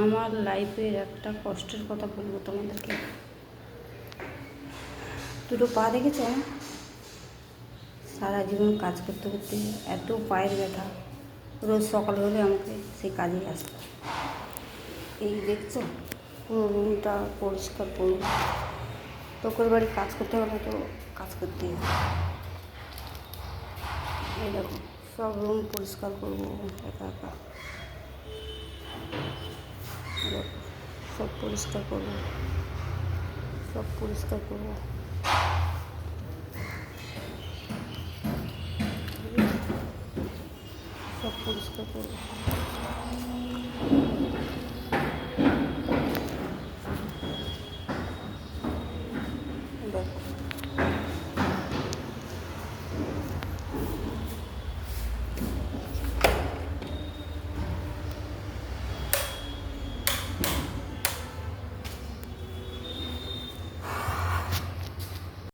আমার লাইফের একটা কষ্টের কথা বলবো তোমাদেরকে। দুটো পা দেখেছো? সারা জীবন কাজ করতে করতে এত পায়ের ব্যথা, রোজ সকাল হলে আমাকে সেই কাজে আসতো। এই দেখছো, পুরো রুমটা পরিষ্কার করবো। তোকের বাড়ি কাজ করতে হলে তো কাজ করতেই হবে। এই দেখো, সব রুম পরিষ্কার করবো একা একা। সব পরিষ্কার করবো, সব পরিষ্কার করবো। সব পরিষ্কার করবো।